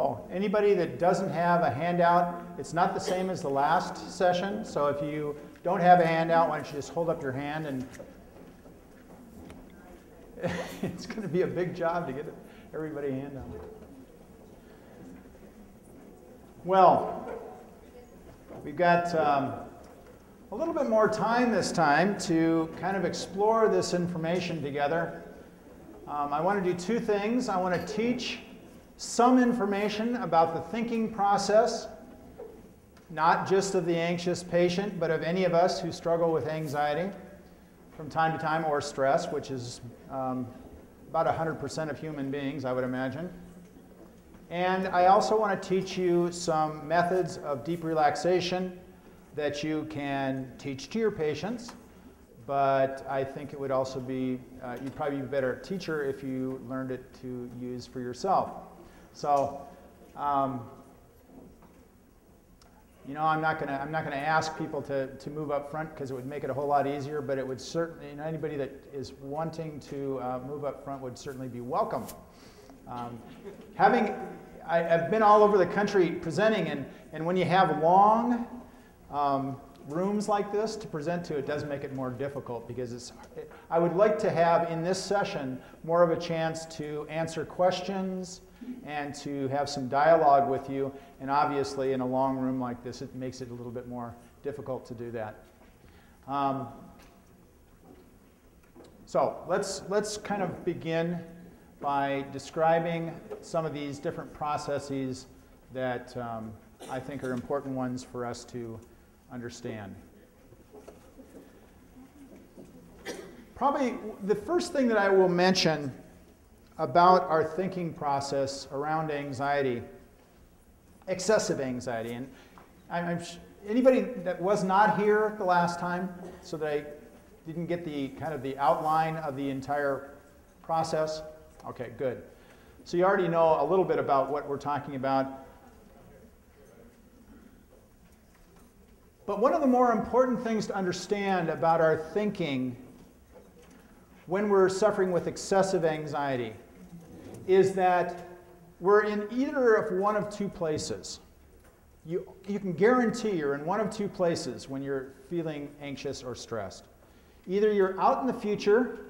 Oh, anybody that doesn't have a handout, it's not the same as the last session. So if you don't have a handout, why don't you just hold up your hand, and it's going to be a big job to get everybody a handout. Well, we've got a little bit more time this time to kind of explore this information together. I want to do two things. I want to teach some information about the thinking process, not just of the anxious patient, but of any of us who struggle with anxiety from time to time, or stress, which is about 100% of human beings, I would imagine. And I also want to teach you some methods of deep relaxation that you can teach to your patients, but I think it would also be, you'd probably be a better teacher if you learned it to use for yourself. So, you know, I'm not gonna ask people to move up front, because it would make it a whole lot easier, but it would certainly, you know, anybody that is wanting to move up front would certainly be welcome. I've been all over the country presenting, and when you have long rooms like this to present to, it does make it more difficult, because I would like to have in this session more of a chance to answer questions and to have some dialogue with you, and obviously in a long room like this it makes it a little bit more difficult to do that. So let's kind of begin by describing some of these different processes that I think are important ones for us to understand. Probably the first thing that I will mention about our thinking process around anxiety, excessive anxiety, and anybody that was not here the last time, so that I didn't get the kind of the outline of the entire process? Okay, good. So you already know a little bit about what we're talking about. But one of the more important things to understand about our thinking when we're suffering with excessive anxiety is that we're in either of one of two places. You can guarantee you're in one of two places when you're feeling anxious or stressed. Either you're out in the future,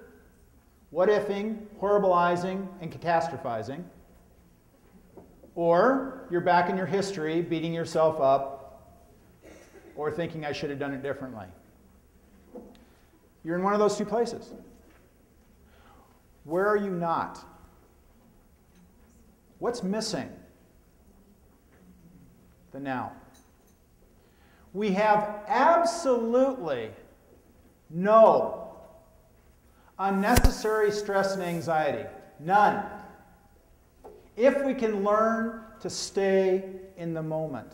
what-ifing, horribilizing, and catastrophizing, or you're back in your history, beating yourself up, or thinking I should have done it differently. You're in one of those two places. Where are you not? What's missing? The now. We have absolutely no unnecessary stress and anxiety. None. If we can learn to stay in the moment.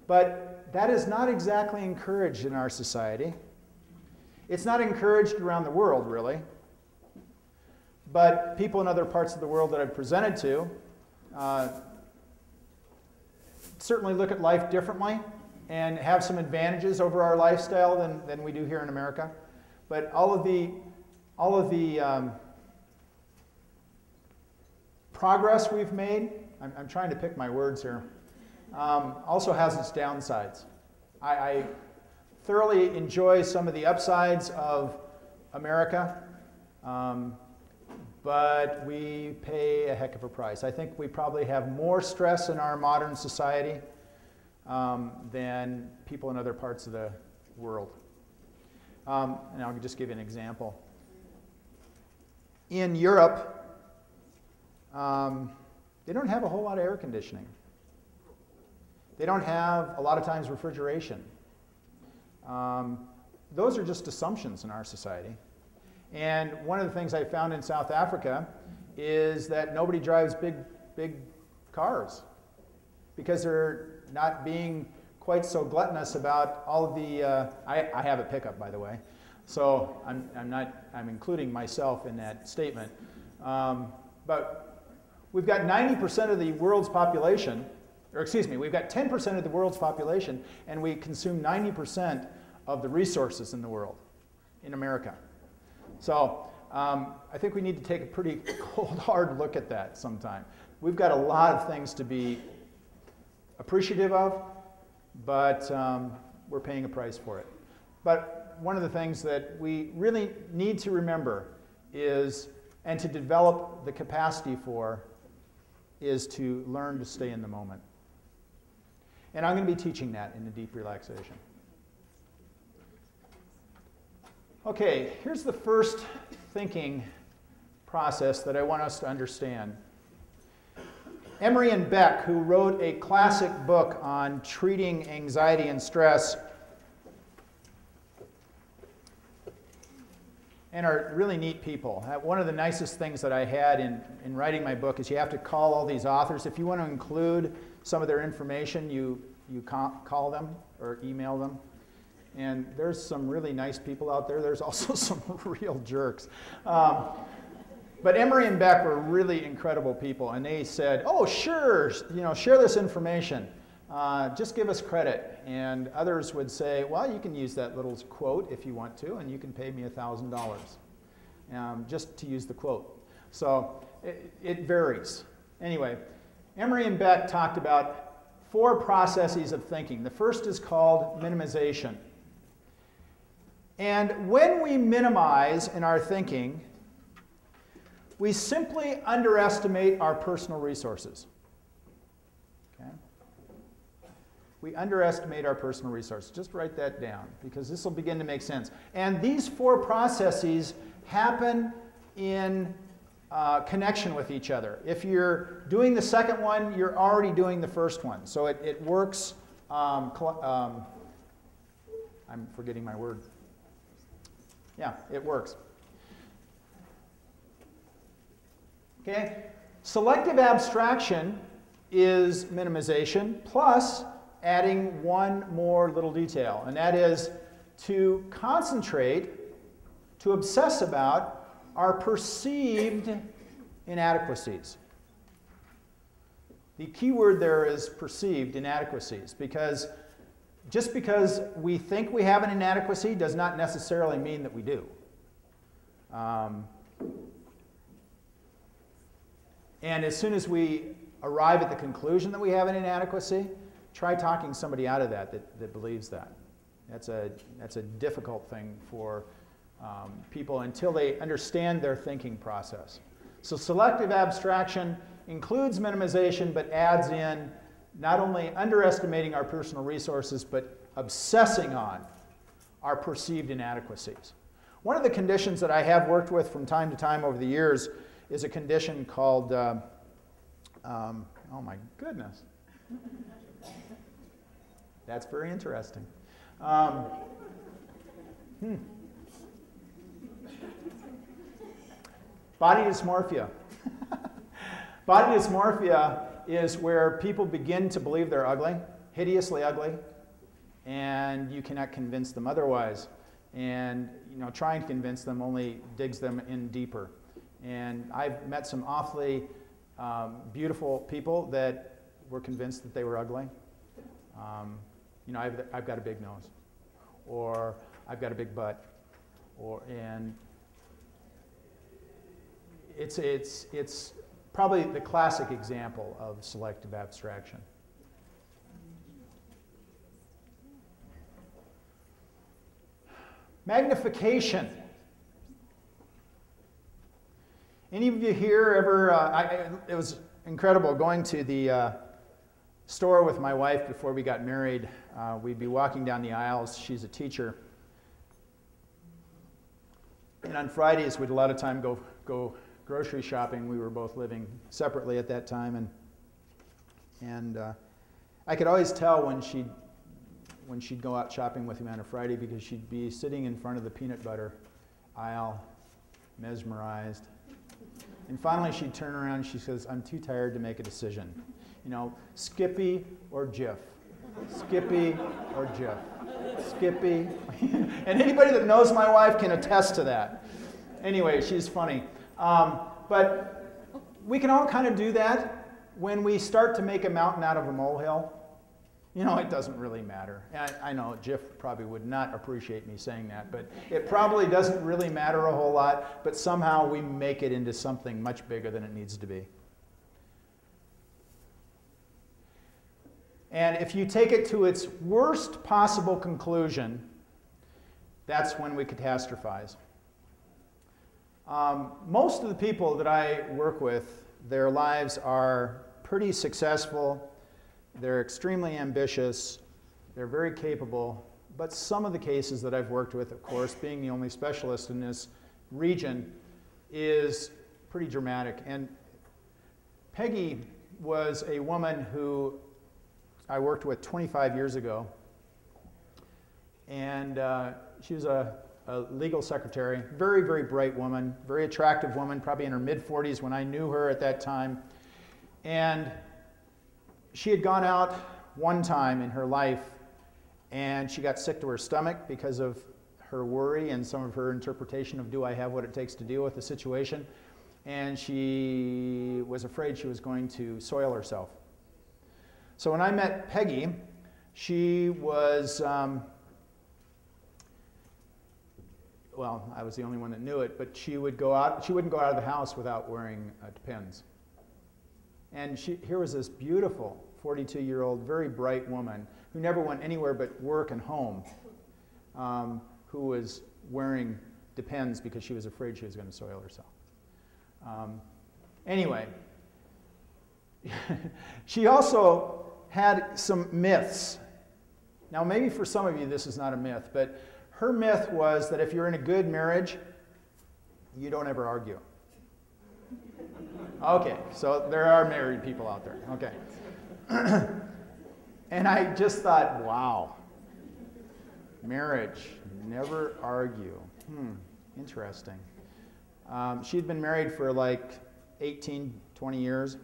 But that is not exactly encouraged in our society. It's not encouraged around the world, really. But people in other parts of the world that I've presented to certainly look at life differently and have some advantages over our lifestyle than we do here in America. But all of the progress we've made, I'm trying to pick my words here, also has its downsides. I thoroughly enjoy some of the upsides of America, but we pay a heck of a price. I think we probably have more stress in our modern society than people in other parts of the world. And I'll just give you an example. In Europe, they don't have a whole lot of air conditioning. They don't have, a lot of times, refrigeration. Those are just assumptions in our society. And one of the things I found in South Africa is that nobody drives big cars because they're not being quite so gluttonous about all of the, I have a pickup, by the way, so I'm including myself in that statement. But we've got 90% of the world's population, or excuse me, we've got 10% of the world's population, and we consume 90% of the resources in the world, in America. So I think we need to take a pretty cold, hard look at that sometime. We've got a lot of things to be appreciative of, but we're paying a price for it. But one of the things that we really need to remember is, and to develop the capacity for, is to learn to stay in the moment. And I'm going to be teaching that in the deep relaxation. Okay, here's the first thinking process that I want us to understand. Emery and Beck, who wrote a classic book on treating anxiety and stress, and are really neat people. One of the nicest things that I had in writing my book is you have to call all these authors. If you want to include some of their information, you call them or email them. And there's some really nice people out there. There's also some real jerks. But Emery and Beck were really incredible people, and they said, "Oh, sure, share this information. Just give us credit." And others would say, "Well, you can use that little quote if you want to, and you can pay me $1,000 just to use the quote." So it varies. Anyway, Emery and Beck talked about 4 processes of thinking. The first is called minimization. And when we minimize in our thinking, we simply underestimate our personal resources. Okay? We underestimate our personal resources. Just write that down, because this will begin to make sense. And these 4 processes happen in connection with each other. If you're doing the second one, you're already doing the first one. So it works. I'm forgetting my word. Yeah, it works. Okay? Selective abstraction is minimization plus adding one more little detail, and that is to concentrate, to obsess about our perceived inadequacies. The key word there is perceived inadequacies, because just because we think we have an inadequacy does not necessarily mean that we do. And as soon as we arrive at the conclusion that we have an inadequacy, try talking somebody out of that believes that. That's a difficult thing for people until they understand their thinking process. So selective abstraction includes minimization, but adds in not only underestimating our personal resources, but obsessing on our perceived inadequacies. One of the conditions that I have worked with from time to time over the years is a condition called, oh my goodness. That's very interesting. Body dysmorphia. Body dysmorphia is where people begin to believe they're ugly, hideously ugly, and you cannot convince them otherwise. And trying to convince them only digs them in deeper. And I've met some awfully beautiful people that were convinced that they were ugly. I've got a big nose, or I've got a big butt, and it's probably the classic example of selective abstraction. Magnification. Any of you here ever, it was incredible going to the store with my wife before we got married. We'd be walking down the aisles. She's a teacher. And on Fridays, we'd a lot of time go grocery shopping. We were both living separately at that time. And I could always tell when she'd go out shopping with me on a Friday, because she'd be sitting in front of the peanut butter aisle, mesmerized. And finally she'd turn around and she says, "I'm too tired to make a decision. Skippy or Jif. Skippy or Jif. Skippy." And anybody that knows my wife can attest to that. Anyway, she's funny. But we can all kind of do that when we start to make a mountain out of a molehill. You know, it doesn't really matter. I know Jeff probably would not appreciate me saying that, but it probably doesn't really matter a whole lot, but somehow we make it into something much bigger than it needs to be. And if you take it to its worst possible conclusion, that's when we catastrophize. Most of the people that I work with, their lives are pretty successful. They're extremely ambitious. They're very capable. But some of the cases that I've worked with, of course, being the only specialist in this region, is pretty dramatic. And Peggy was a woman who I worked with 25 years ago. And she was a legal secretary, very, very bright woman, very attractive woman, probably in her mid-40s when I knew her at that time. And she had gone out one time in her life, and she got sick to her stomach because of her worry and some of her interpretation of, do I have what it takes to deal with the situation? And she was afraid she was going to soil herself. So when I met Peggy, she was, well, I was the only one that knew it, but she wouldn't go out of the house without wearing Depends. And here was this beautiful 42-year-old, very bright woman who never went anywhere but work and home, who was wearing Depends because she was afraid she was going to soil herself. Anyway, she also had some myths. Now, maybe for some of you this is not a myth, but her myth was that if you're in a good marriage, you don't ever argue. Okay, so there are married people out there. Okay. And I just thought, wow, marriage, never argue. Interesting. She'd been married for like 18, 20 years,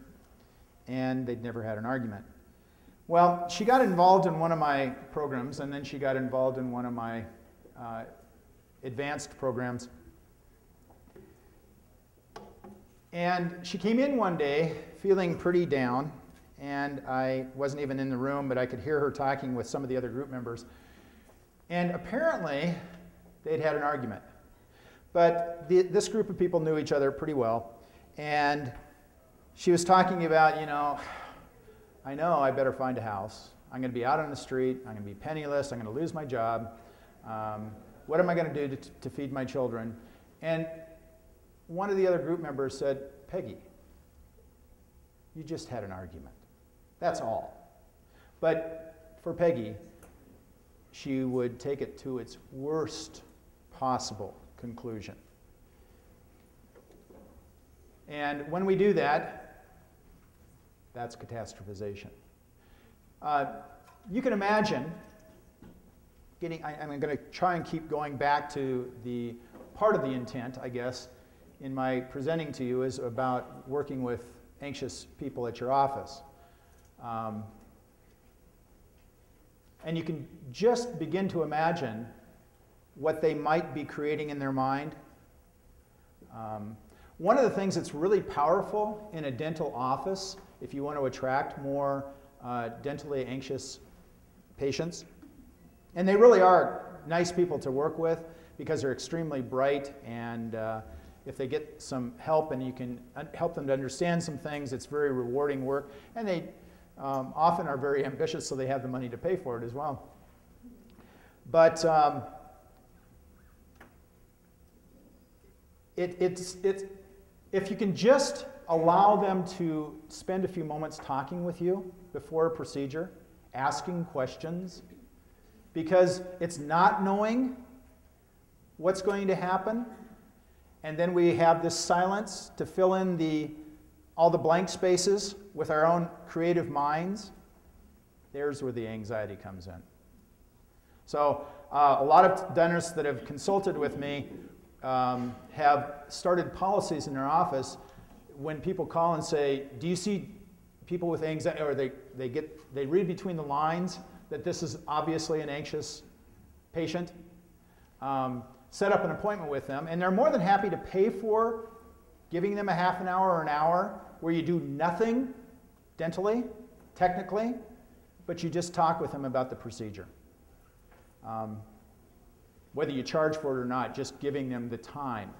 and they'd never had an argument. Well, she got involved in one of my programs, and then she got involved in one of my advanced programs. And she came in one day feeling pretty down, and I wasn't even in the room, but I could hear her talking with some of the other group members. And apparently, they'd had an argument. But this group of people knew each other pretty well, and she was talking about, you know I better find a house. I'm going to be out on the street. I'm going to be penniless. I'm going to lose my job. What am I going to do to feed my children? And one of the other group members said, Peggy, you just had an argument. That's all. But for Peggy, she would take it to its worst possible conclusion. And when we do that, that's catastrophization. You can imagine I'm going to try and keep going back to the part of the intent, I guess, in my presenting to you is about working with anxious people at your office. And you can just begin to imagine what they might be creating in their mind. One of the things that's really powerful in a dental office, if you want to attract more dentally anxious patients, and they really are nice people to work with because they're extremely bright, and if they get some help and you can help them to understand some things, it's very rewarding work. And they often are very ambitious, so they have the money to pay for it as well. But if you can just allow them to spend a few moments talking with you before a procedure, asking questions, because it's not knowing what's going to happen, and then we have this silence to fill in all the blank spaces with our own creative minds. There's where the anxiety comes in. So a lot of dentists that have consulted with me have started policies in their office when people call and say, do you see people with anxiety, or they read between the lines that this is obviously an anxious patient, set up an appointment with them, and they're more than happy to pay for giving them a half an hour or an hour where you do nothing dentally, technically, but you just talk with them about the procedure. Whether you charge for it or not, just giving them the time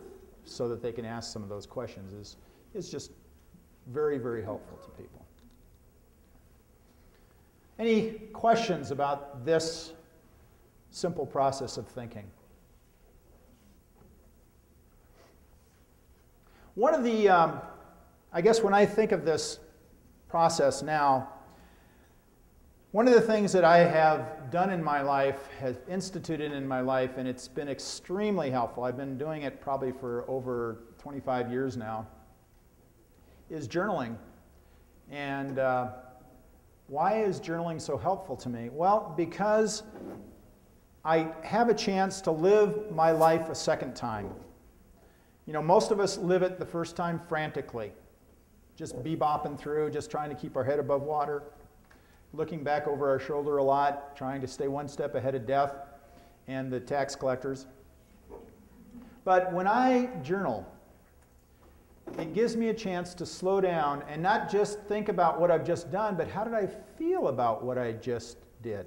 so that they can ask some of those questions is just very, very helpful to people. Any questions about this simple process of thinking? One of the, I guess when I think of this process now, one of the things that I have done in my life, have instituted in my life, and it's been extremely helpful, I've been doing it probably for over 25 years now, is journaling. And why is journaling so helpful to me? Well, because I have a chance to live my life a second time. You know, most of us live it the first time frantically, just bebopping through, just trying to keep our head above water, looking back over our shoulder a lot, trying to stay one step ahead of death and the tax collectors. But when I journal, it gives me a chance to slow down and not just think about what I've just done, but how did I feel about what I just did?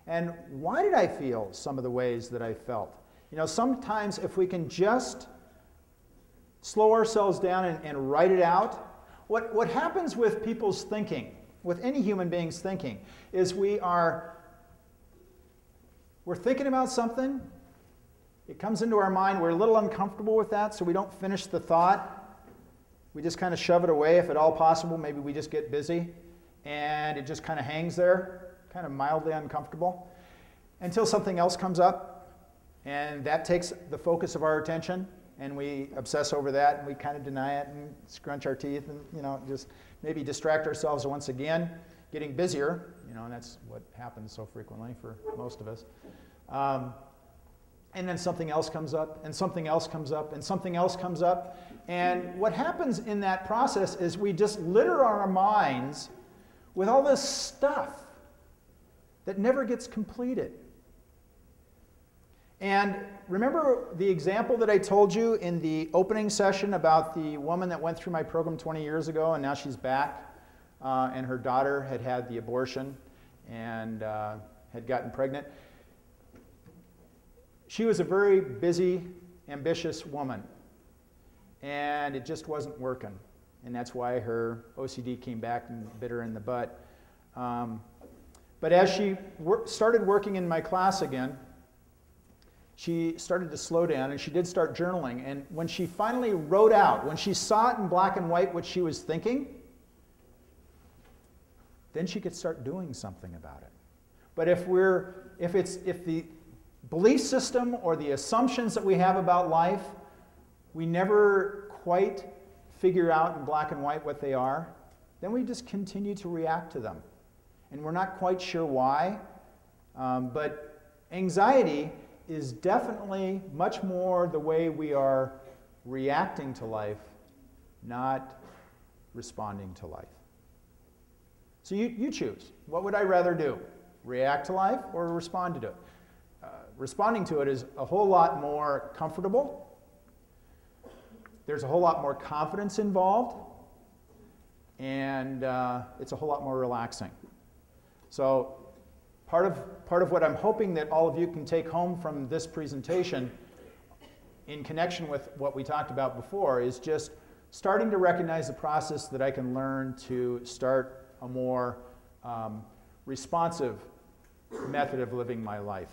And why did I feel some of the ways that I felt? You know, sometimes if we can just slow ourselves down and write it out, what happens with people's thinking, with any human being's thinking, is we're thinking about something, it comes into our mind, we're a little uncomfortable with that, so we don't finish the thought. We just kind of shove it away if at all possible. Maybe we just get busy, and it just kind of hangs there, kind of mildly uncomfortable, until something else comes up, and that takes the focus of our attention, and we obsess over that, and we kind of deny it and scrunch our teeth and, you know, just maybe distract ourselves once again, getting busier, you know, and that's what happens so frequently for most of us. And then something else comes up, and something else comes up, and something else comes up. And what happens in that process is we just litter our minds with all this stuff that never gets completed. And remember the example that I told you in the opening session about the woman that went through my program 20 years ago, and now she's back, and her daughter had had the abortion and had gotten pregnant. She was a very busy, ambitious woman, and it just wasn't working. And that's why her OCD came back and bit her in the butt. But as she started working in my class again, she started to slow down, and she did start journaling. And when she finally wrote out, when she saw it in black and white what she was thinking, then she could start doing something about it. But if the belief system or the assumptions that we have about life, we never quite figure out in black and white what they are, then we just continue to react to them. And we're not quite sure why, but anxiety is definitely much more the way we are reacting to life, not responding to life. So you choose. What would I rather do? React to life or respond to it? Responding to it is a whole lot more comfortable. There's a whole lot more confidence involved, and it's a whole lot more relaxing. So part of what I'm hoping that all of you can take home from this presentation in connection with what we talked about before is just starting to recognize the process that I can learn to start a more responsive method of living my life.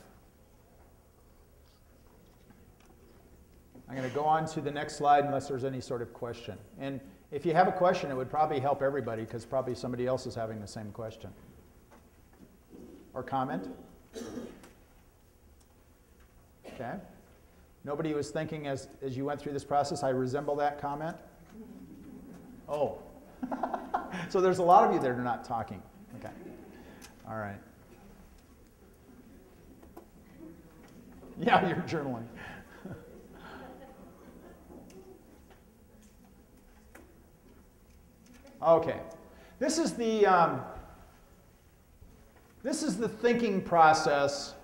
I'm going to go on to the next slide unless there's any sort of question. And if you have a question, it would probably help everybody because probably somebody else is having the same question. Or comment? Okay. Nobody was thinking as you went through this process, I resemble that comment? Oh. So there's a lot of you that are not talking. Okay. All right. Yeah, you're journaling. Okay. This is the thinking process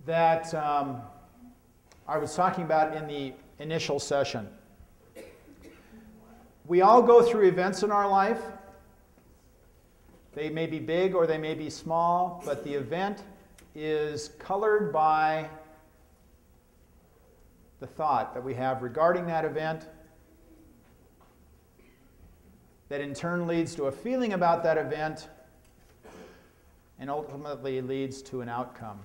that I was talking about in the initial session. We all go through events in our life, They may be big or they may be small, but the event is colored by the thought that we have regarding that event, that in turn leads to a feeling about that event, and ultimately leads to an outcome.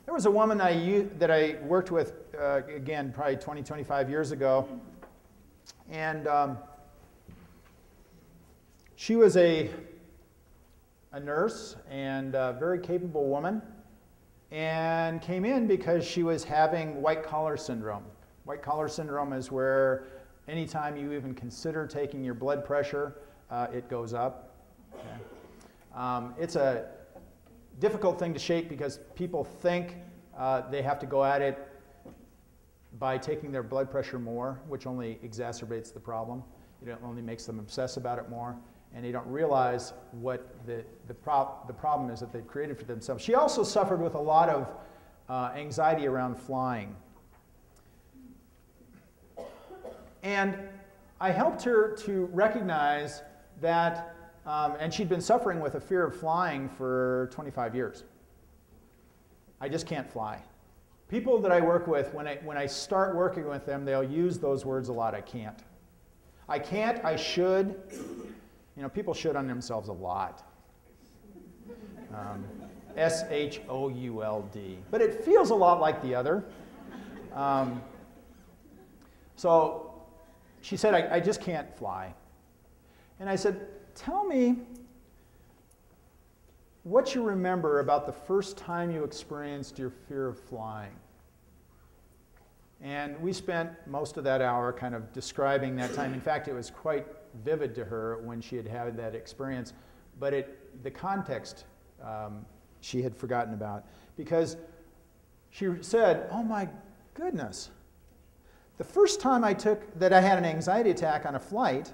There was a woman that I worked with, again, probably 20, 25 years ago, and she was a nurse and a very capable woman, and came in because she was having white collar syndrome. White collar syndrome is where anytime you even consider taking your blood pressure, it goes up. Okay. It's a difficult thing to shake because people think they have to go at it by taking their blood pressure more, which only exacerbates the problem. It only makes them obsess about it more, and they don't realize what the problem is that they've created for themselves. She also suffered with a lot of anxiety around flying. And I helped her to recognize that, and she'd been suffering with a fear of flying for 25 years. I just can't fly. People that I work with, when I start working with them, they'll use those words a lot. I can't. I can't, I should. You know, people should on themselves a lot. S-H-O-U-L-D. But it feels a lot like the other. So she said, I just can't fly. And I said, tell me what you remember about the first time you experienced your fear of flying. And we spent most of that hour kind of describing that time. In fact, it was quite vivid to her when she had had that experience, but the context she had forgotten about, because she said, oh my goodness, the first time I had an anxiety attack on a flight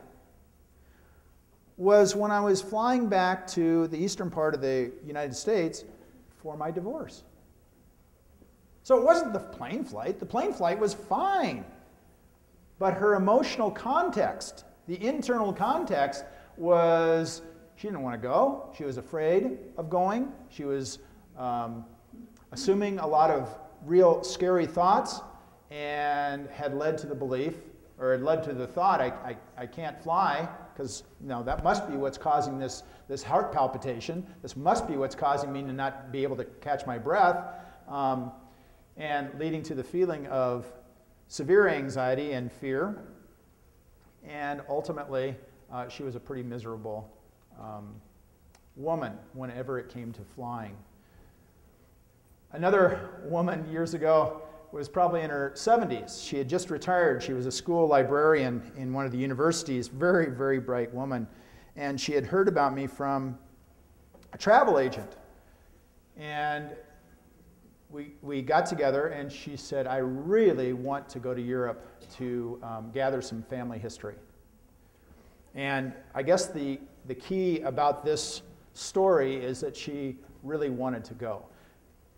was when I was flying back to the eastern part of the United States for my divorce. So it wasn't the plane flight. The plane flight was fine. But her emotional context, the internal context, was she didn't want to go. She was afraid of going. She was assuming a lot of real scary thoughts, and had led to the belief, or had led to the thought, I can't fly, because that must be what's causing this heart palpitation. This must be what's causing me to not be able to catch my breath, and leading to the feeling of severe anxiety and fear. And ultimately, she was a pretty miserable woman whenever it came to flying. Another woman years ago was probably in her 70s. She had just retired. She was a school librarian in one of the universities, very, very bright woman. And she had heard about me from a travel agent. And we got together, and she said, I really want to go to Europe to gather some family history. And I guess the key about this story is that she really wanted to go.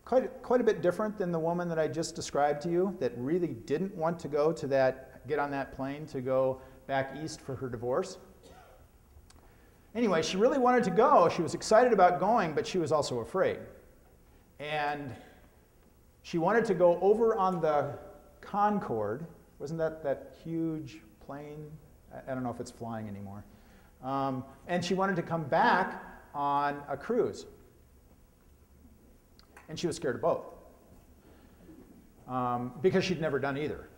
Quite a bit different than the woman that I just described to you that really didn't want to go to get on that plane to go back east for her divorce. Anyway, she really wanted to go. She was excited about going, but she was also afraid. And she wanted to go over on the Concorde. Wasn't that huge plane? I don't know if it's flying anymore. And she wanted to come back on a cruise. And she was scared of both, because she'd never done either.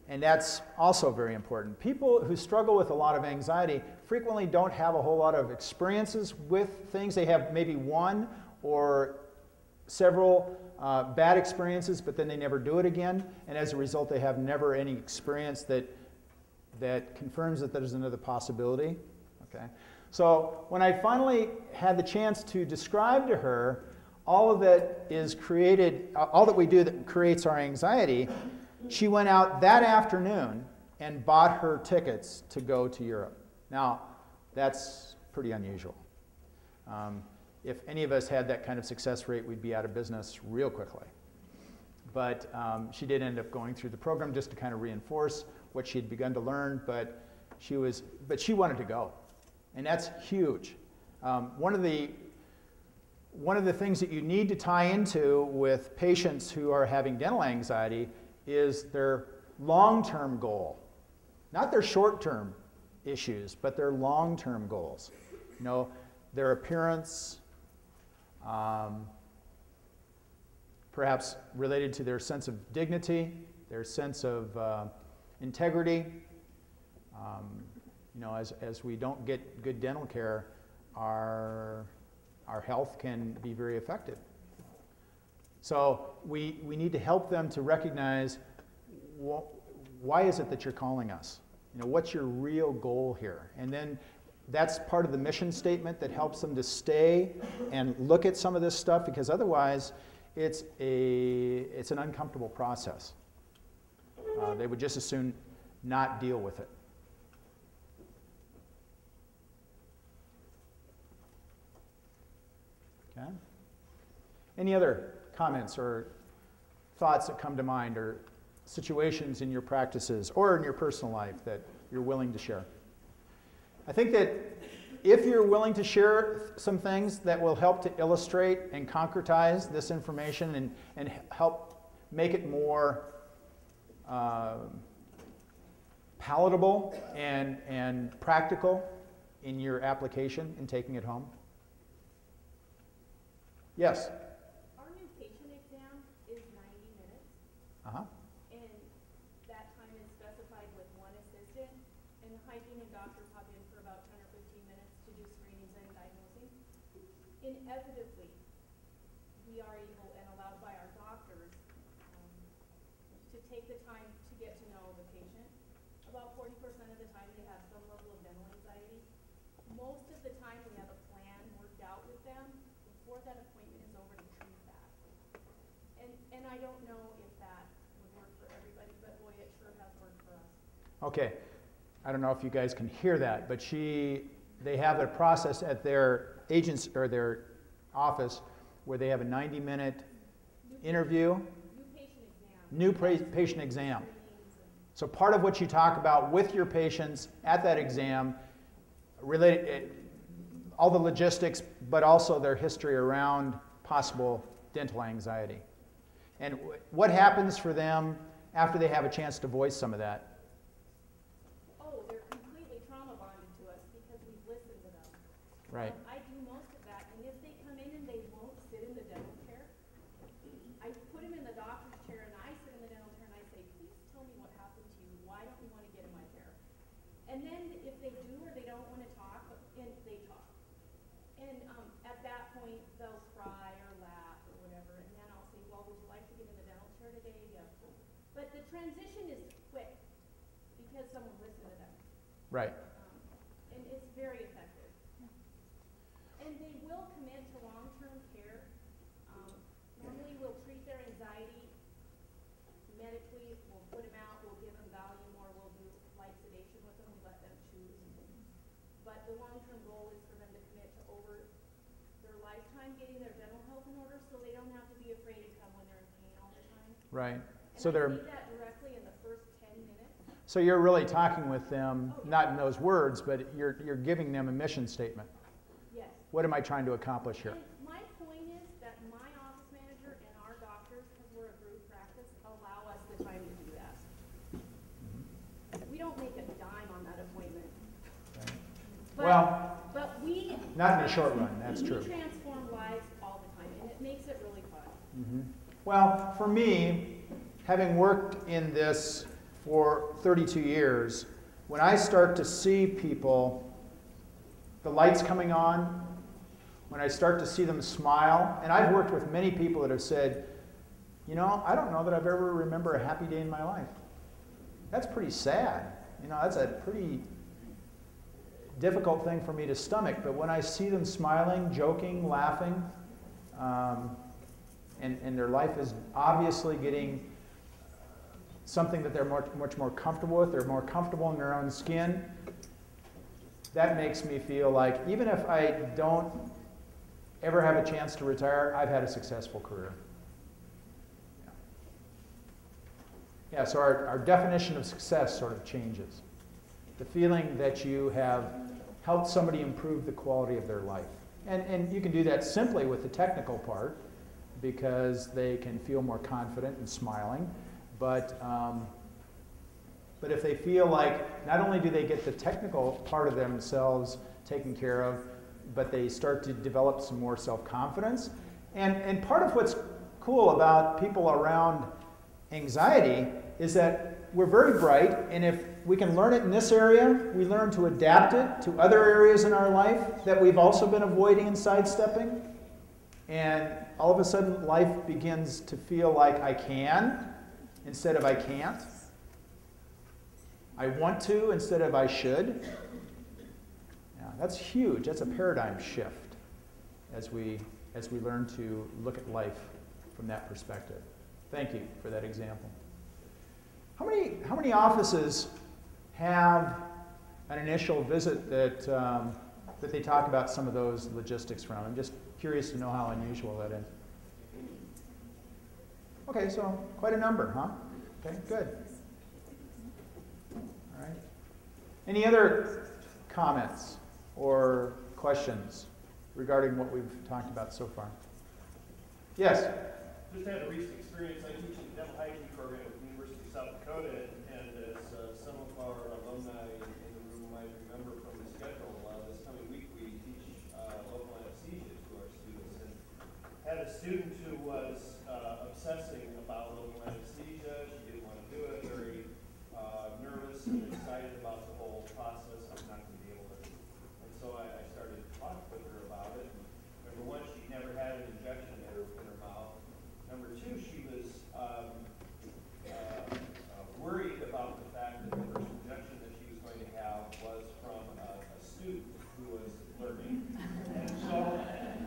And that's also very important. People who struggle with a lot of anxiety frequently don't have a whole lot of experiences with things. They have maybe one or several bad experiences, but then they never do it again. And as a result, they have never any experience that confirms that there's another possibility. Okay? So when I finally had the chance to describe to her all of that is created, all that we do that creates our anxiety, she went out that afternoon and bought her tickets to go to Europe. Now, that's pretty unusual. If any of us had that kind of success rate, we'd be out of business real quickly. But she did end up going through the program just to kind of reinforce what she'd begun to learn, but she wanted to go. And that's huge. One of the things that you need to tie into with patients who are having dental anxiety is their long-term goal. Not their short-term issues, but their long-term goals. You know, their appearance, perhaps related to their sense of dignity, their sense of integrity. You know, as we don't get good dental care, our health can be very affected. So we need to help them to recognize, why is it that you're calling us? You know, what's your real goal here? And then that's part of the mission statement that helps them to stay and look at some of this stuff, because otherwise it's an uncomfortable process. They would just as soon not deal with it. Okay. Any other comments or thoughts that come to mind, or situations in your practices or in your personal life that you're willing to share? I think that if you're willing to share some things that will help to illustrate and concretize this information and help make it more palatable and practical in your application and taking it home. Yes? Our new patient exam is 90 minutes. Uh-huh. And that time is specified with one assistant. And the hygiene and doctor pop in for about 10 or 15 minutes to do screenings and diagnosing. Inevitably, we are able and allowed by our doctors to take the time to get to know the patient. About 40% of the time they have some level of dental anxiety. Most of the time we have a plan worked out with them before that appointment is over to treat that. And I don't know if that would work for everybody, but boy, it sure has worked for us. Okay. I don't know if you guys can hear that, but they have a process at their agents or their office where they have a 90-minute interview. New patient exam. So part of what you talk about with your patients at that exam, related, all the logistics, but also their history around possible dental anxiety. And what happens for them after they have a chance to voice some of that? Oh, they're completely trauma bonded to us because we've listened to them. Right. I do most of that, and if they come in and they won't sit in the dental chair, I put them in the doctor's chair and I sit in the dental chair and I say, please tell me what happened to you. Why don't you want to get in my chair? And then if they do or they don't want to talk, and they talk. And at that point, they'll cry or laugh or whatever, and then I'll say, well, would you like to get in the dental chair today? Yeah. But the transition is quick because someone listened to them. Right. And it's very effective. And they will commit to long-term care. Normally, we'll treat their anxiety medically. We'll put them out. We'll give them Valium, or we'll do light sedation with them. We let them choose. But the long-term goal is for them to commit to over their lifetime getting their dental health in order, so they don't have to be afraid to come when they're in pain all the time. Right. And So I they're. say that directly in the first 10 minutes. So you're really talking with them, not in those words, but you're giving them a mission statement. Yes. What am I trying to accomplish here? And my point is that my office manager and our doctors, because we're a group practice, allow us the time to do that. We don't make a dime on that appointment. Okay. But, Well, we not in the short run, that's true. We transform lives all the time, and it makes it really fun. Mm-hmm. Well, for me, having worked in this for 32 years, when I start to see people, the lights coming on, when I start to see them smile, and I've worked with many people that have said, you know, I don't know that I've ever remember a happy day in my life. That's pretty sad. You know, that's a pretty difficult thing for me to stomach, but when I see them smiling, joking, laughing, and their life is obviously getting something that they're much more comfortable with, they're more comfortable in their own skin, that makes me feel like even if I don't ever have a chance to retire, I've had a successful career. Yeah, so our definition of success sort of changes. The feeling that you have help somebody improve the quality of their life. And you can do that simply with the technical part, because they can feel more confident and smiling. But if they feel like not only do they get the technical part of themselves taken care of, but they start to develop some more self-confidence. And part of what's cool about people around anxiety is that we're very bright, and if we can learn it in this area, we learn to adapt it to other areas in our life that we've also been avoiding and sidestepping. And all of a sudden, life begins to feel like I can instead of I can't. I want to instead of I should. Yeah, that's huge. That's a paradigm shift as we learn to look at life from that perspective. Thank you for that example. How many offices have an initial visit that they talk about some of those logistics from? I'm just curious to know how unusual that is. Okay, so quite a number, huh? Okay, good. All right. Any other comments or questions regarding what we've talked about so far? Yes? Just had a recent experience. I teach in the dental hygiene program at the University of South Dakota, and as some of our alumni in the room might remember from the schedule, this coming week we teach local anesthesia to our students, and had a student who was obsessing about local anesthesia. She didn't want to do it, very nervous and excited about the whole process. I'm not going to be able to. And so I started talking with her about it. And number one, she never had an injection in her mouth. Number two, she was worried about the fact that the first injection that she was going to have was from a student who was learning. And so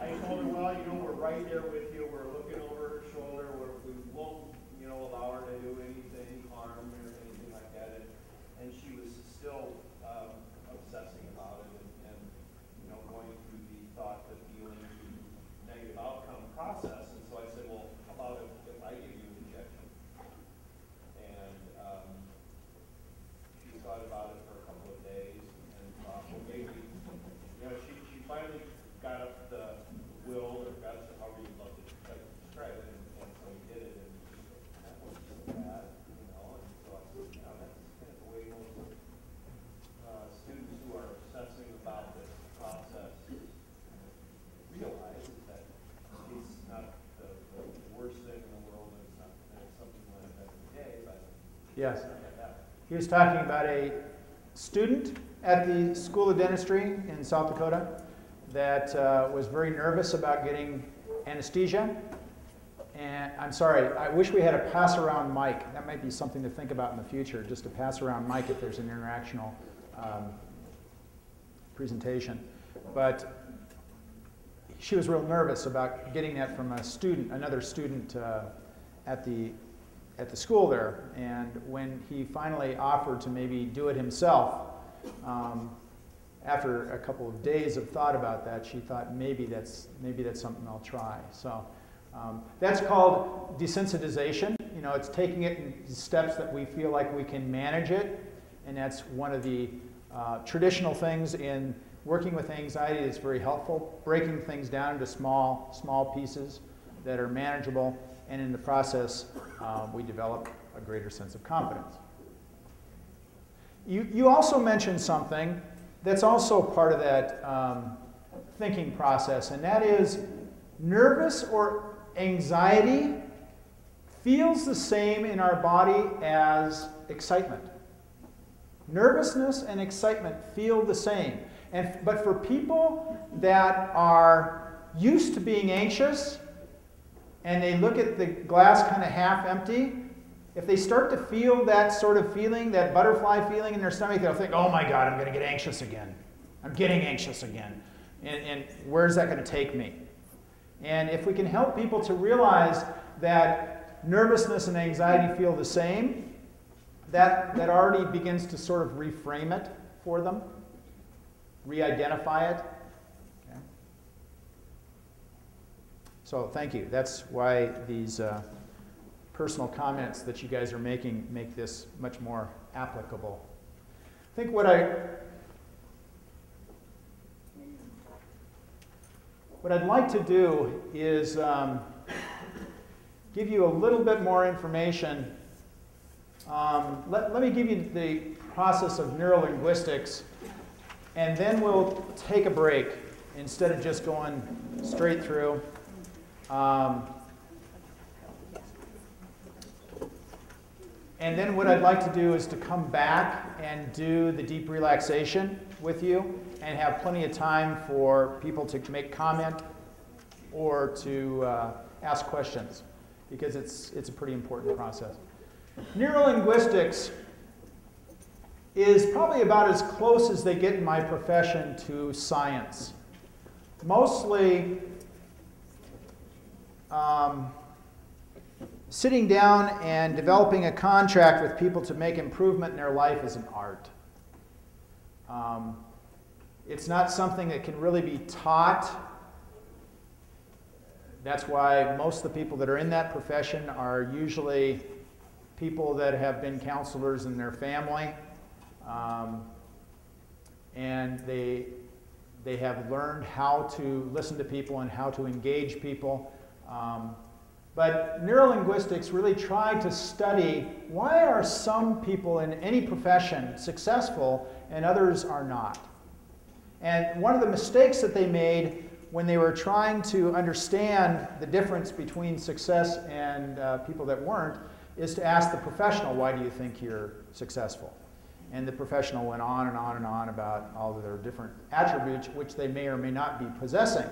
I told her, well, we're right there with you. We're looking over her shoulder. We won't, allow her to do anything, harm or anything like that. And she was still obsessing about it and going through the thought, the feeling, the negative outcome process. And so I said, well, how about if I give you an injection? And she thought about it for a couple of days and thought, well, maybe, she finally got up the will, or got to however you'd love to describe it, and so we did it, and that wasn't so bad, and so I said, that's kind of the way most students who are obsessing about this process realize is that it's not the worst thing in the world, and it's not something like that every day, but Yes. it's not that bad. He was talking about a student at the School of Dentistry in South Dakota that was very nervous about getting anesthesia. And I'm sorry, I wish we had a pass-around mic. That might be something to think about in the future, just a pass-around mic if there's an interactional presentation. But she was real nervous about getting that from a student, another student at the school there. And when he finally offered to maybe do it himself, after a couple of days of thought about that, she thought maybe that's something I'll try. So that's called desensitization. It's taking it in steps that we feel like we can manage it, and that's one of the traditional things in working with anxiety that's very helpful. Breaking things down into small pieces that are manageable, and in the process, we develop a greater sense of confidence. You also mentioned something that's also part of that thinking process, and that is nervous or anxiety feels the same in our body as excitement. Nervousness and excitement feel the same. But for people that are used to being anxious and they look at the glass kind of half empty, if they start to feel that sort of feeling, that butterfly feeling in their stomach, they'll think, oh my God, I'm going to get anxious again. I'm getting anxious again. And where's that going to take me? And if we can help people to realize that nervousness and anxiety feel the same, that already begins to sort of reframe it for them, re-identify it. Okay. So thank you. That's why these personal comments that you guys are making make this much more applicable. I think what what I'd like to do is give you a little bit more information. Let me give you the process of neurolinguistics, and then we'll take a break instead of just going straight through. And then what I'd like to do is to come back and do the deep relaxation with you and have plenty of time for people to make comment or to ask questions, because it's a pretty important process. Neurolinguistics is probably about as close as they get in my profession to science. Mostly sitting down and developing a contract with people to make improvement in their life is an art. It's not something that can really be taught. That's why most of the people that are in that profession are usually people that have been counselors in their family, and they have learned how to listen to people and how to engage people. But neurolinguistics really try to study why are some people in any profession successful and others are not. And one of the mistakes that they made when they were trying to understand the difference between success and people that weren't is to ask the professional, why do you think you're successful? And the professional went on and on and on about all of their different attributes which they may or may not be possessing.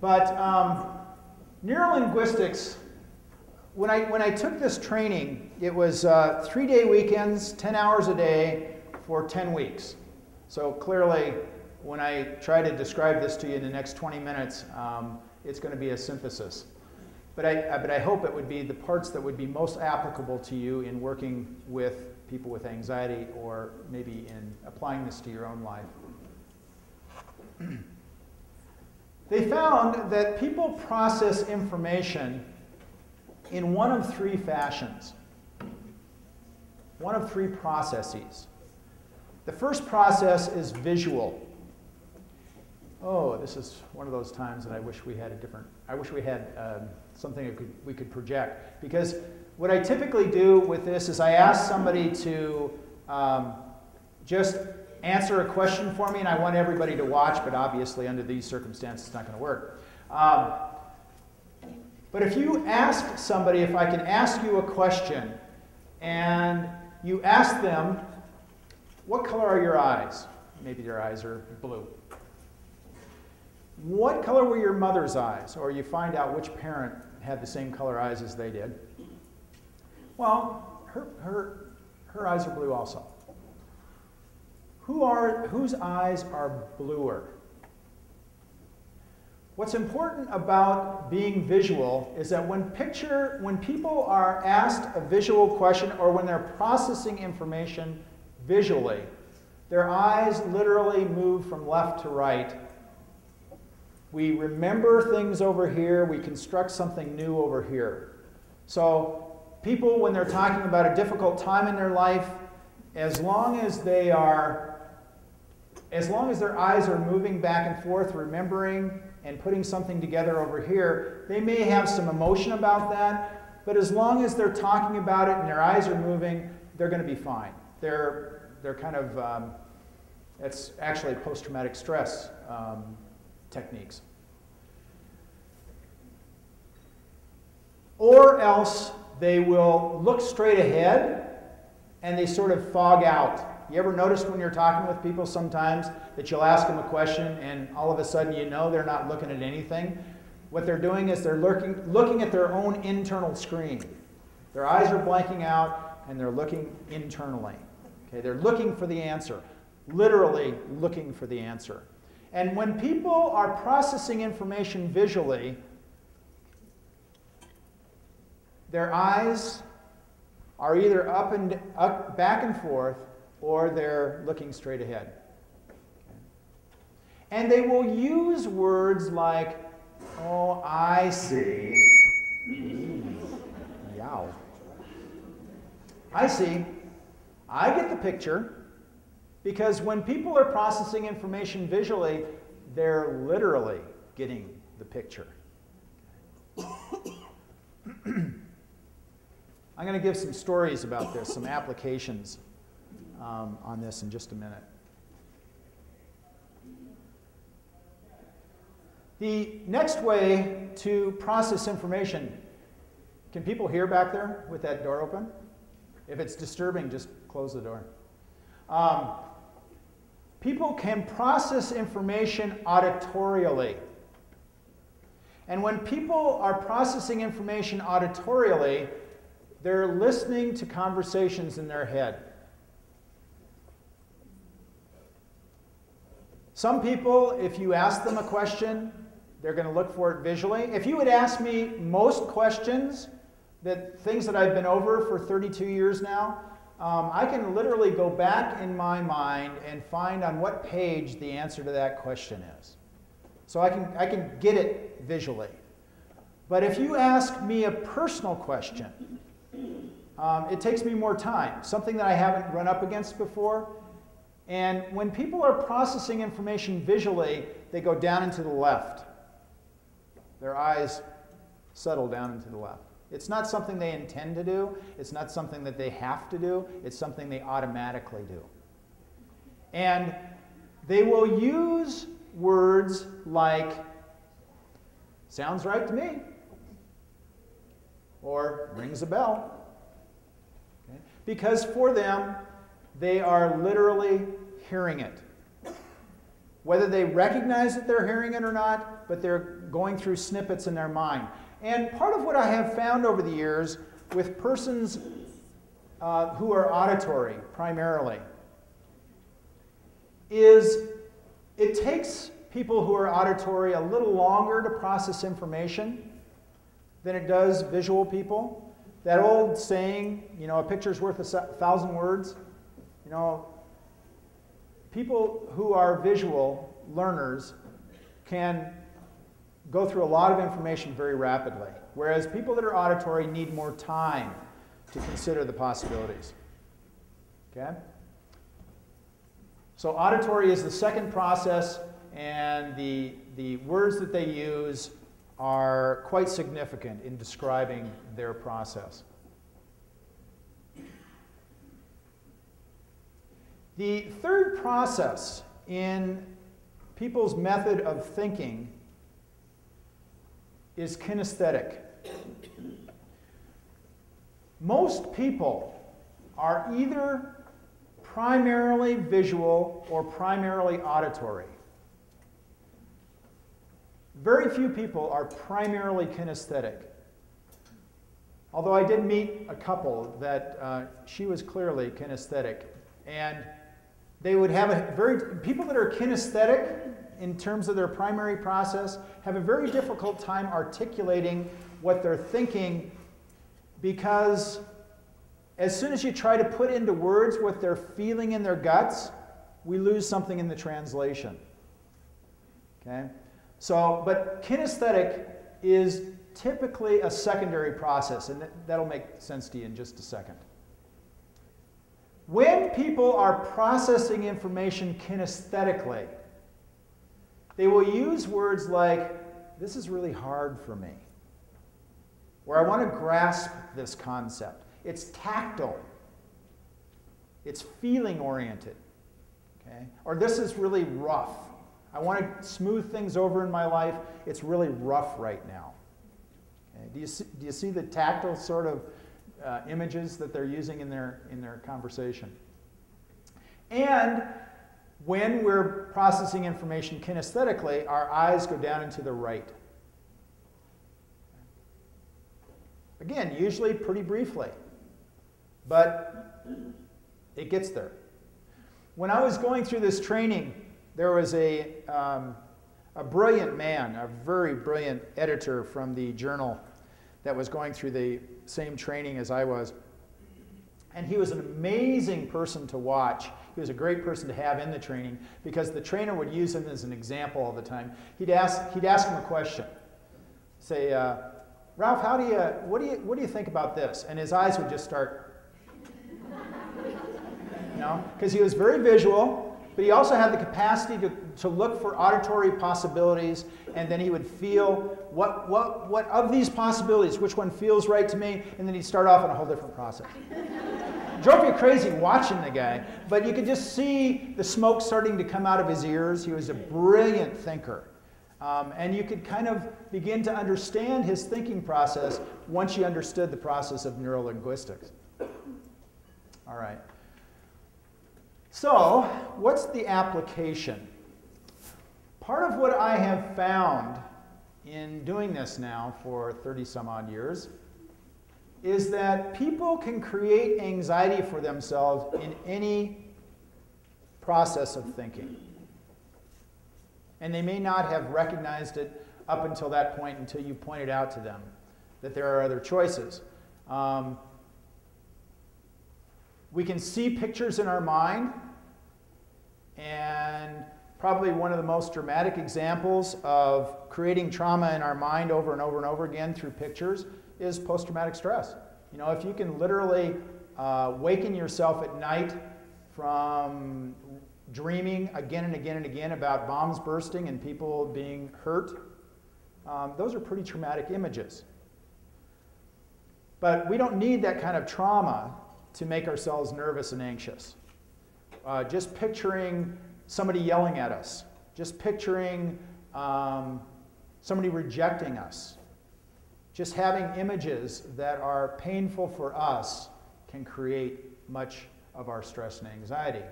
But neurolinguistics, when I took this training, it was 3-day weekends, 10 hours a day for 10 weeks. So clearly, when I try to describe this to you in the next 20 minutes, it's going to be a synthesis. But I hope it would be the parts that would be most applicable to you in working with people with anxiety, or maybe in applying this to your own life. They found that people process information in one of three fashions, one of three processes. The first process is visual. Oh, this is one of those times that I wish we had something that we could project. Because what I typically do with this is I ask somebody to just answer a question for me, and I want everybody to watch, but obviously under these circumstances it's not going to work. But if you ask somebody, if I can ask you a question, and you ask them, what color are your eyes? Maybe your eyes are blue. What color were your mother's eyes? Or you find out which parent had the same color eyes as they did. Well, her eyes are blue also. Whose eyes are bluer? What's important about being visual is that when people are asked a visual question, or when they're processing information visually, their eyes literally move from left to right. We remember things over here, we construct something new over here. So people, when they're talking about a difficult time in their life, as long as their eyes are moving back and forth, remembering and putting something together over here, they may have some emotion about that, but as long as they're talking about it and their eyes are moving, they're going to be fine. They're kind of, it's actually post-traumatic stress techniques. Or else they will look straight ahead and they sort of fog out. You ever notice when you're talking with people sometimes that you'll ask them a question and all of a sudden you know they're not looking at anything? What they're doing is they're looking at their own internal screen. Their eyes are blanking out and they're looking internally. Okay, they're looking for the answer, literally looking for the answer. And when people are processing information visually, their eyes are either up, back and forth, or they're looking straight ahead. Okay. And they will use words like, oh, I see. Yow. I see. I get the picture. Because when people are processing information visually, they're literally getting the picture. I'm going to give some stories about this, some applications on this in just a minute. The next way to process information, can people hear back there with that door open? If it's disturbing, just close the door. People can process information auditorially. And when people are processing information auditorially, they're listening to conversations in their head. Some people, if you ask them a question, they're going to look for it visually. If you would ask me most questions, things that I've been over for 32 years now, I can literally go back in my mind and find on what page the answer to that question is. So I can get it visually. But if you ask me a personal question, it takes me more time, something that I haven't run up against before. And when people are processing information visually, they go down and to the left. Their eyes settle down and to the left. It's not something they intend to do. It's not something that they have to do. It's something they automatically do. And they will use words like, sounds right to me, or rings a bell. Okay? Because for them, they are literally hearing it. Whether they recognize that they're hearing it or not, but they're going through snippets in their mind. And part of what I have found over the years with persons who are auditory primarily is it takes people who are auditory a little longer to process information than it does visual people. That old saying, you know, a picture's worth 1,000 words. You know, people who are visual learners can go through a lot of information very rapidly, whereas people that are auditory need more time to consider the possibilities. Okay? So auditory is the second process, and the words that they use are quite significant in describing their process. The third process in people's method of thinking is kinesthetic. Most people are either primarily visual or primarily auditory. Very few people are primarily kinesthetic. Although I did meet a couple that she was clearly kinesthetic. And they would have people that are kinesthetic in terms of their primary process have a very difficult time articulating what they're thinking, because as soon as you try to put into words what they're feeling in their guts, we lose something in the translation. Okay? So, but kinesthetic is typically a secondary process, and that'll make sense to you in just a second. When people are processing information kinesthetically, they will use words like, this is really hard for me, or I want to grasp this concept. It's tactile. It's feeling oriented. Okay? Or this is really rough. I want to smooth things over in my life. It's really rough right now. Okay? Do you see the tactile sort of images that they're using in their conversation? And when we're processing information kinesthetically, our eyes go down and to the right. Again, usually pretty briefly, but it gets there. When I was going through this training, there was a brilliant man, a very brilliant editor from the journal that was going through the same training as I was. And he was an amazing person to watch. He was a great person to have in the training because the trainer would use him as an example all the time. He'd ask him a question. Say, Ralph, what do you think about this? And his eyes would just start, you know, because he was very visual but he also had the capacity to look for auditory possibilities, and then he would feel what of these possibilities, which one feels right to me, and then he'd start off on a whole different process. Drove you crazy watching the guy, but you could just see the smoke starting to come out of his ears. He was a brilliant thinker. And you could kind of begin to understand his thinking process once you understood the process of neurolinguistics. All right. So, what's the application? Part of what I have found in doing this now for 30 some odd years is that people can create anxiety for themselves in any process of thinking. And they may not have recognized it up until that point, until you pointed out to them that there are other choices. We can see pictures in our mind, and probably one of the most dramatic examples of creating trauma in our mind over and over and over again through pictures is post-traumatic stress. You know, if you can literally waken yourself at night from dreaming again and again and again about bombs bursting and people being hurt, those are pretty traumatic images. But we don't need that kind of trauma to make ourselves nervous and anxious. Just picturing somebody yelling at us, just picturing somebody rejecting us, just having images that are painful for us can create much of our stress and anxiety.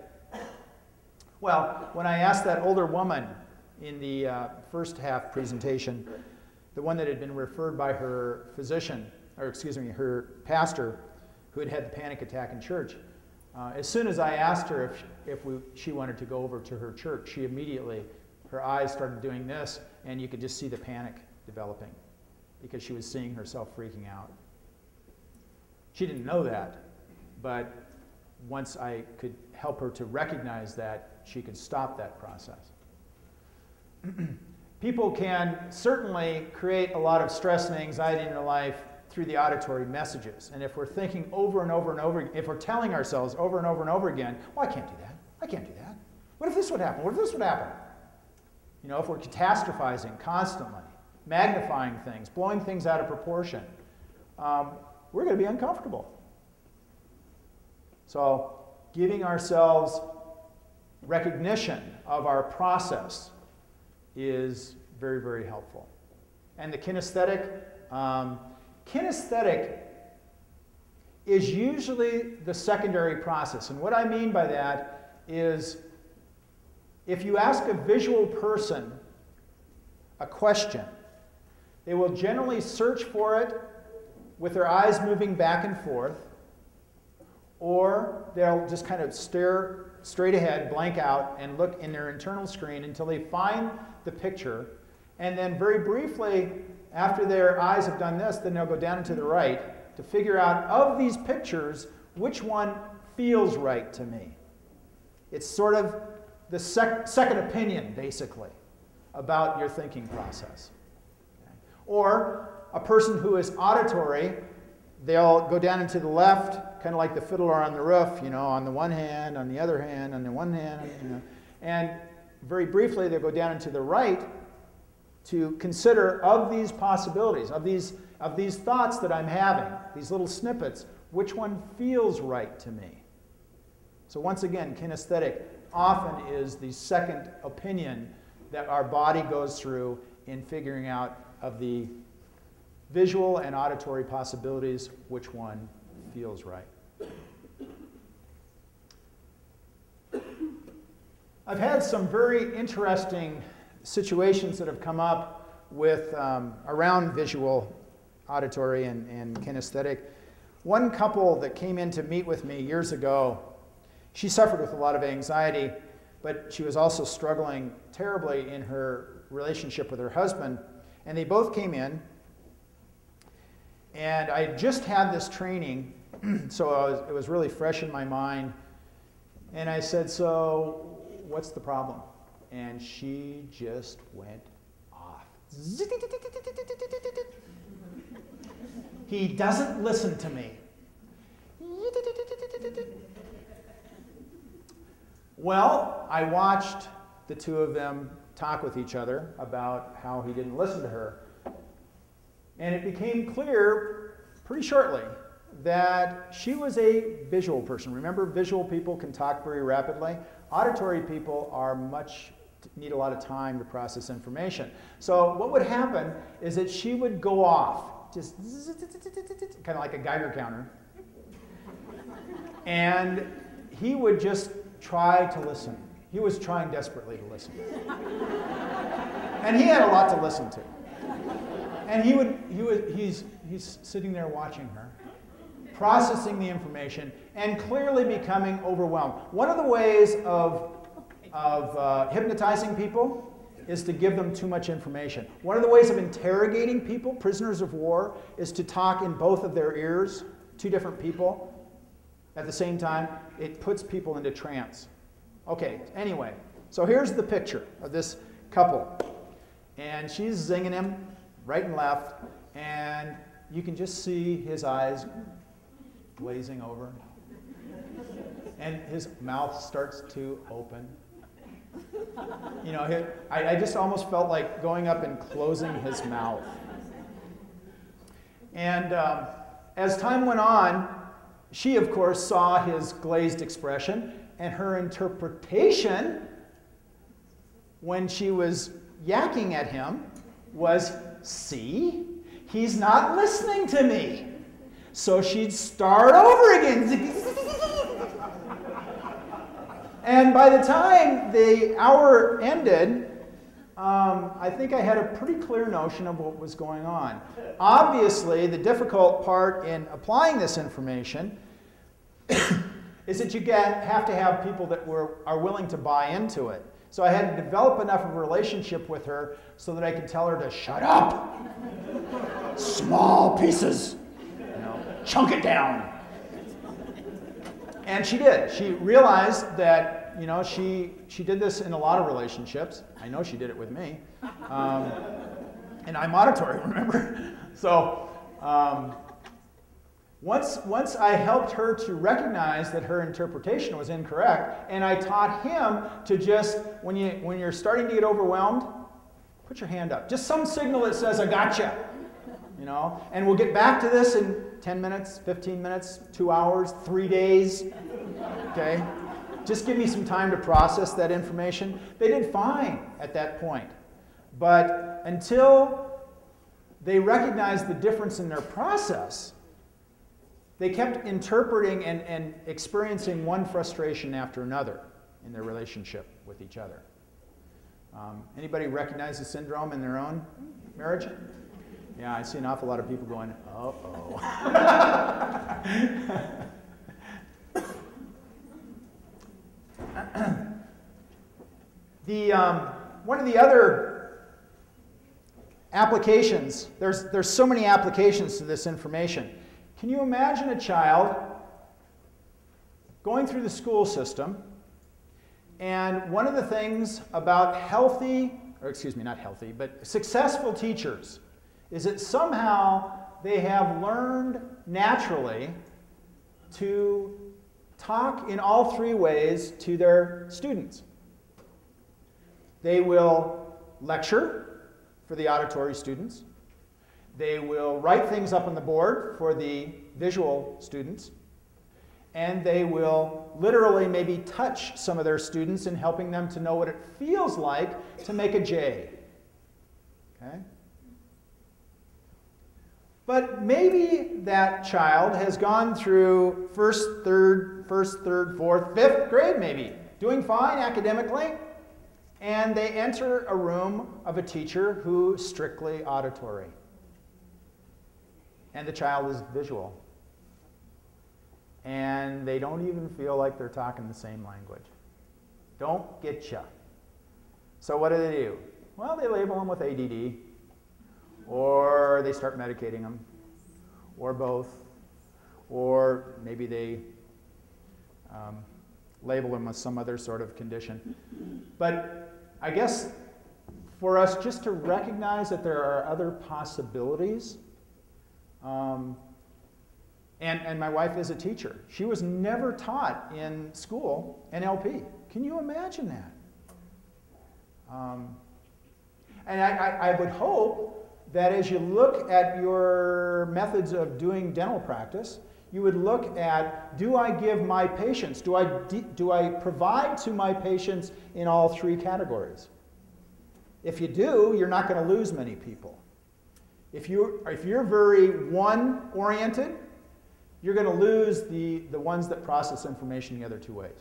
Well, when I asked that older woman in the first half presentation, the one that had been referred by her physician, or excuse me, her pastor, who had had the panic attack in church, as soon as I asked her if she wanted to go over to her church, she immediately, her eyes started doing this, and you could just see the panic developing because she was seeing herself freaking out. She didn't know that, but once I could help her to recognize that, she could stop that process. People can certainly create a lot of stress and anxiety in their life through the auditory messages. And if we're thinking over and over and over, if we're telling ourselves over and over and over again, well, I can't do that. I can't do that. What if this would happen? What if this would happen? You know, if we're catastrophizing constantly, magnifying things, blowing things out of proportion, we're going to be uncomfortable. So giving ourselves recognition of our process is very, very helpful. And the kinesthetic, kinesthetic is usually the secondary process. And what I mean by that is if you ask a visual person a question, they will generally search for it with their eyes moving back and forth, or they'll just kind of stare straight ahead, blank out, and look in their internal screen until they find the picture. And then very briefly, after their eyes have done this, then they'll go down and to the right to figure out, of these pictures, which one feels right to me. It's sort of the second opinion, basically, about your thinking process. Okay. Or a person who is auditory, they'll go down and to the left, kind of like the fiddler on the roof, you know, on the one hand, on the other hand, on the one hand, you know. And very briefly, they'll go down and to the right to consider, of these possibilities, of these thoughts that I'm having, these little snippets, which one feels right to me? So once again, kinesthetic often is the second opinion that our body goes through in figuring out, of the visual and auditory possibilities, which one feels right. I've had some very interesting situations that have come up with around visual, auditory, and kinesthetic. One couple that came in to meet with me years ago, she suffered with a lot of anxiety, but she was also struggling terribly in her relationship with her husband. And they both came in, and I just had this training, so it was really fresh in my mind. And I said, so what's the problem? And she just went off. He doesn't listen to me. Well, I watched the two of them talk with each other about how he didn't listen to her. And it became clear pretty shortly that she was a visual person. Remember, visual people can talk very rapidly. Auditory people need a lot of time to process information. So what would happen is that she would go off, just kind of like a Geiger counter. And he would just try to listen. He was trying desperately to listen. And he had a lot to listen to. And he's sitting there watching her, processing the information, and clearly becoming overwhelmed. One of the ways of hypnotizing people is to give them too much information. One of the ways of interrogating people, prisoners of war, is to talk in both of their ears, two different people at the same time. It puts people into trance. Okay, anyway, so here's the picture of this couple. And she's zinging him right and left, and you can just see his eyes glazing over. And his mouth starts to open. You know, I just almost felt like going up and closing his mouth. And as time went on, she, of course, saw his glazed expression, and her interpretation when she was yakking at him was, see, he's not listening to me. So she'd start over again. And by the time the hour ended, I think I had a pretty clear notion of what was going on. Obviously, the difficult part in applying this information is that you have to have people that are willing to buy into it. So I had to develop enough of a relationship with her so that I could tell her to shut up. Small pieces. You know, chunk it down. And she did. She realized that, you know, she did this in a lot of relationships. I know she did it with me. And I'm auditory, remember? So once I helped her to recognize that her interpretation was incorrect, and I taught him to just, when you're starting to get overwhelmed, put your hand up. Just some signal that says, I gotcha. You know? And we'll get back to this in 10 minutes, 15 minutes, 2 hours, 3 days. Okay? Just give me some time to process that information. They did fine at that point. But until they recognized the difference in their process, they kept interpreting and experiencing one frustration after another in their relationship with each other. Anybody recognize the syndrome in their own marriage? Yeah, I see an awful lot of people going, uh-oh. One of the other applications, there's so many applications to this information. Can you imagine a child going through the school system, and one of the things about successful teachers is that somehow they have learned naturally to talk in all three ways to their students. They will lecture for the auditory students. They will write things up on the board for the visual students. And they will literally maybe touch some of their students in helping them to know what it feels like to make a J. Okay? But maybe that child has gone through first, third, fourth, fifth grade maybe, doing fine academically, and they enter a room of a teacher who's strictly auditory. And the child is visual. And they don't even feel like they're talking the same language. Don't getcha. So what do? Well, they label them with ADD, or they start medicating them, or both, or maybe they label them with some other sort of condition. But I guess for us just to recognize that there are other possibilities. And my wife is a teacher. She was never taught in school NLP. Can you imagine that? And I would hope that as you look at your methods of doing dental practice, you would look at, do I give my patients, do I provide to my patients in all three categories? If you do, you're not going to lose many people. If you're very one-oriented, you're going to lose the ones that process information the other two ways.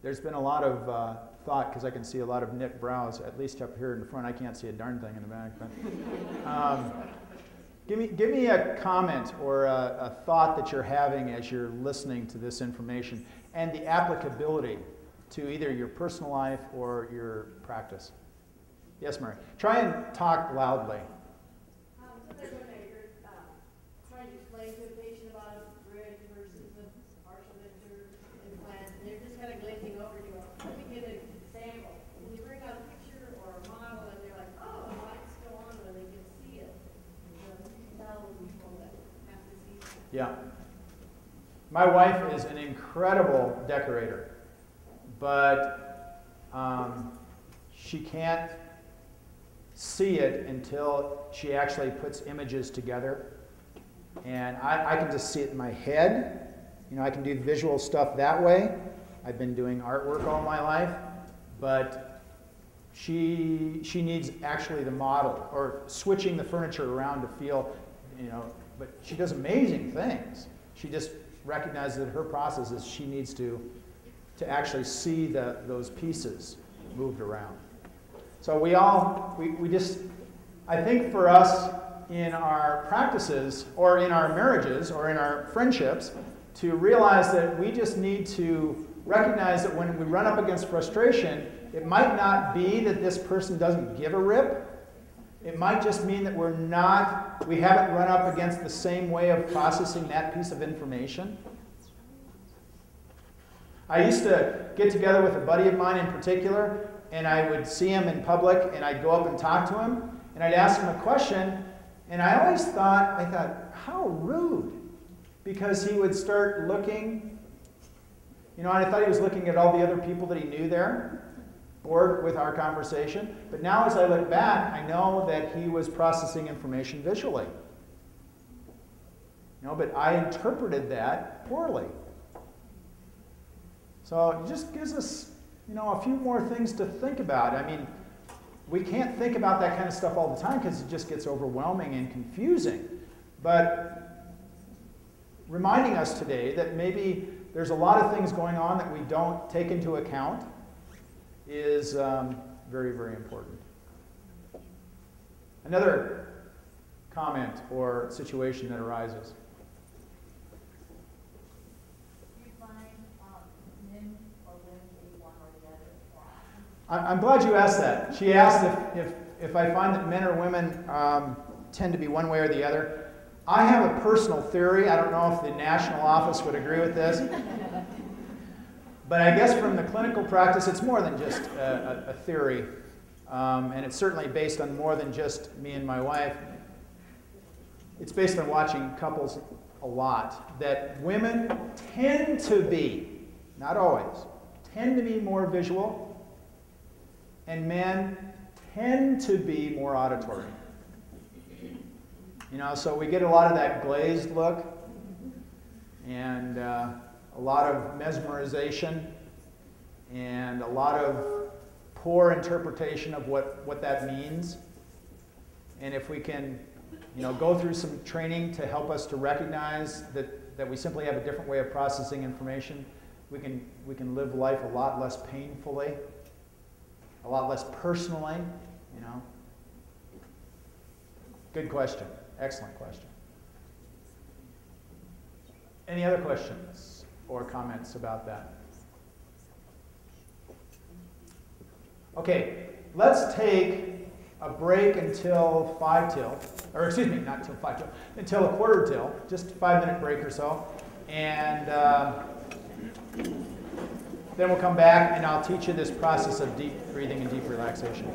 There's been a lot of thought, because I can see a lot of knit brows, at least up here in the front. I can't see a darn thing in the back. But, give me a comment or a thought that you're having as you're listening to this information and the applicability to either your personal life or your practice. Yes, Mary. Try and talk loudly. Sometimes when I hear trying to explain to a patient about a Briggs versus a partial denture implant, and they're just kind of glazing over you. Let me get an example. When you bring out a picture or a model, and they're like, oh, the lights go on when they can see it. Tell people that have to see it. Yeah. My wife is an incredible decorator, but she can't see it until she actually puts images together. And I can just see it in my head. You know, I can do visual stuff that way. I've been doing artwork all my life, but she needs actually the model or switching the furniture around to feel, you know, but she does amazing things. She just recognizes that her process is she needs to actually see those pieces moved around. So we just, I think for us in our practices or in our marriages or in our friendships, to realize that we just need to recognize that when we run up against frustration, it might not be that this person doesn't give a rip. It might just mean that we haven't run up against the same way of processing that piece of information. I used to get together with a buddy of mine in particular, and I would see him in public, and I'd go up and talk to him, and I'd ask him a question, and I always thought, how rude, because he would start looking, you know, and I thought he was looking at all the other people that he knew there, bored with our conversation. But now as I look back, I know that he was processing information visually. You know, but I interpreted that poorly. So it just gives us, you know, a few more things to think about. I mean, we can't think about that kind of stuff all the time because it just gets overwhelming and confusing. But reminding us today that maybe there's a lot of things going on that we don't take into account is very, very important. Another comment or situation that arises. Do you find men or women be one or the other? I'm glad you asked that. She asked if I find that men or women tend to be one way or the other. I have a personal theory. I don't know if the national office would agree with this. But I guess from the clinical practice, it's more than just a theory. And it's certainly based on more than just me and my wife. It's based on watching couples a lot. That women tend to be, not always, tend to be more visual. And men tend to be more auditory. You know, so we get a lot of that glazed look. And a lot of mesmerization and a lot of poor interpretation of what that means. And if we can, you know, go through some training to help us to recognize that we simply have a different way of processing information, we can live life a lot less painfully, a lot less personally, you know. Good question. Excellent question. Any other questions or comments about that? Okay, let's take a break until 5 till, or excuse me, not till 5 till, until a quarter till, just a 5-minute break or so. And then we'll come back and I'll teach you this process of deep breathing and deep relaxation.